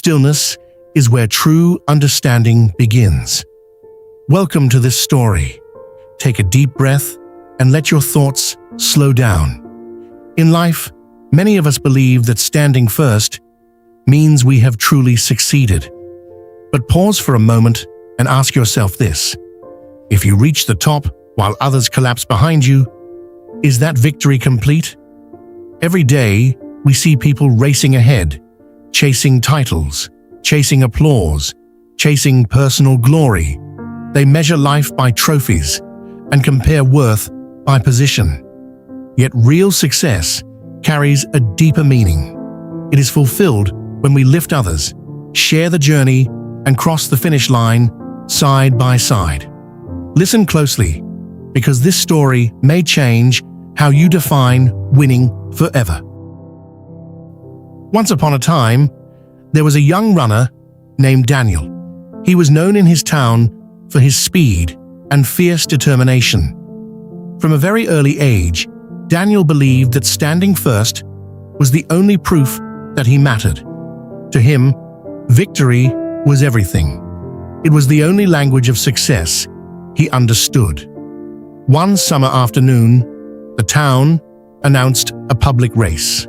stillness is where true understanding begins. Welcome to this story. Take a deep breath and let your thoughts slow down. In life, many of us believe that standing first means we have truly succeeded. But pause for a moment and ask yourself this. If you reach the top while others collapse behind you, is that victory complete? Every day, we see people racing ahead, chasing titles, chasing applause, chasing personal glory. They measure life by trophies and compare worth by position. Yet real success carries a deeper meaning. It is fulfilled when we lift others, share the journey, and cross the finish line side by side. Listen closely, because this story may change how you define winning forever. Once upon a time, there was a young runner named Daniel. He was known in his town for his speed and fierce determination. From a very early age, Daniel believed that standing first was the only proof that he mattered. To him, victory was everything. It was the only language of success he understood. One summer afternoon, the town announced a public race.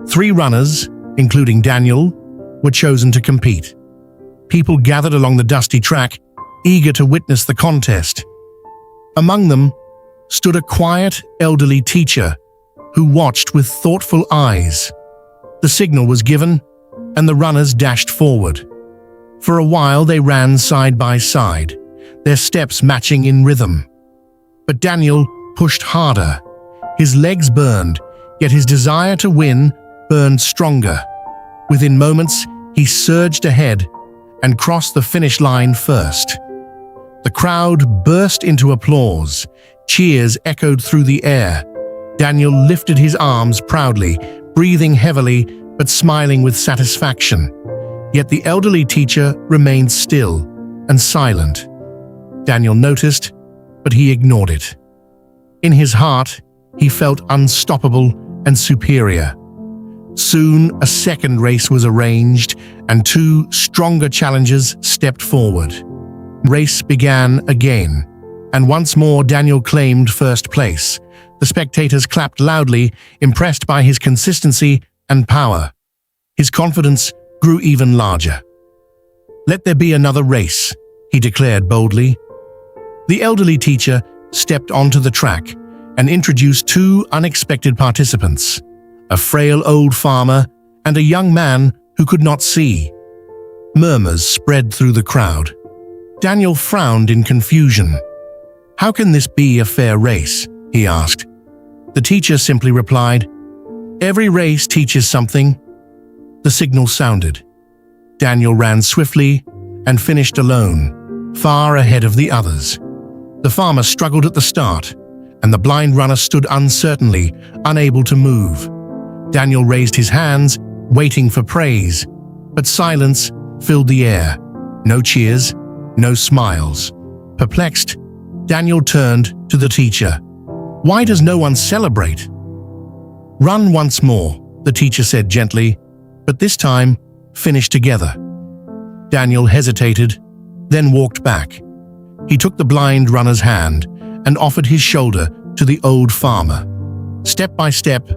3 runners, including Daniel, were chosen to compete. People gathered along the dusty track, eager to witness the contest. Among them stood a quiet, elderly teacher who watched with thoughtful eyes. The signal was given, and the runners dashed forward. For a while they ran side by side, their steps matching in rhythm. But Daniel pushed harder. His legs burned, yet his desire to win burned stronger. Within moments, he surged ahead and crossed the finish line first. The crowd burst into applause. Cheers echoed through the air. Daniel lifted his arms proudly, breathing heavily but smiling with satisfaction. Yet the elderly teacher remained still and silent. Daniel noticed, but he ignored it. In his heart, he felt unstoppable and superior. Soon, a second race was arranged, and 2 stronger challengers stepped forward. Race began again, and once more Daniel claimed first place. The spectators clapped loudly, impressed by his consistency and power. His confidence grew even larger. "Let there be another race," he declared boldly. The elderly teacher stepped onto the track and introduced 2 unexpected participants, a frail old farmer and a young man who could not see. Murmurs spread through the crowd. Daniel frowned in confusion. "How can this be a fair race?" he asked. The teacher simply replied, "Every race teaches something." The signal sounded. Daniel ran swiftly and finished alone, far ahead of the others. The farmer struggled at the start, and the blind runner stood uncertainly, unable to move. Daniel raised his hands, waiting for praise, but silence filled the air. No cheers, no smiles. Perplexed, Daniel turned to the teacher. "Why does no one celebrate?" "Run once more," the teacher said gently, "but this time, finish together." Daniel hesitated, then walked back. He took the blind runner's hand and offered his shoulder to the old farmer. Step by step,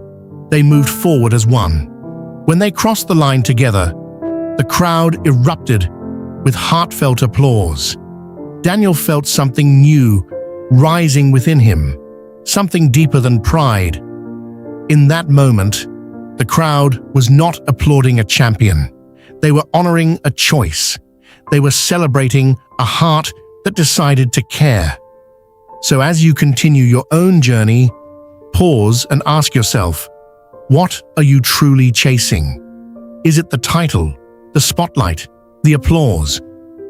they moved forward as one. When they crossed the line together, the crowd erupted with heartfelt applause. Daniel felt something new rising within him, something deeper than pride. In that moment, the crowd was not applauding a champion. They were honoring a choice. They were celebrating a heart that decided to care. So as you continue your own journey, pause and ask yourself, what are you truly chasing? Is it the title, the spotlight, the applause,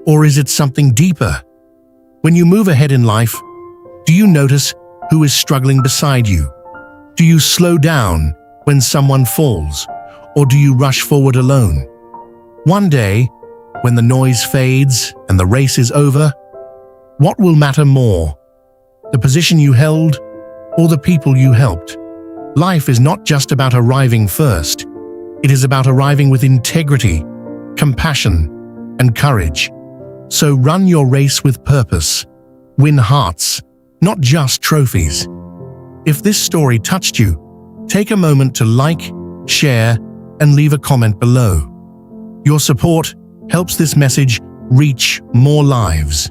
or is it something deeper? When you move ahead in life, do you notice who is struggling beside you? Do you slow down when someone falls, or do you rush forward alone? One day, when the noise fades and the race is over, what will matter more? The position you held, or the people you helped? Life is not just about arriving first. It is about arriving with integrity, compassion, and courage. So run your race with purpose. Win hearts, not just trophies. If this story touched you, take a moment to like, share, and leave a comment below. Your support helps this message reach more lives.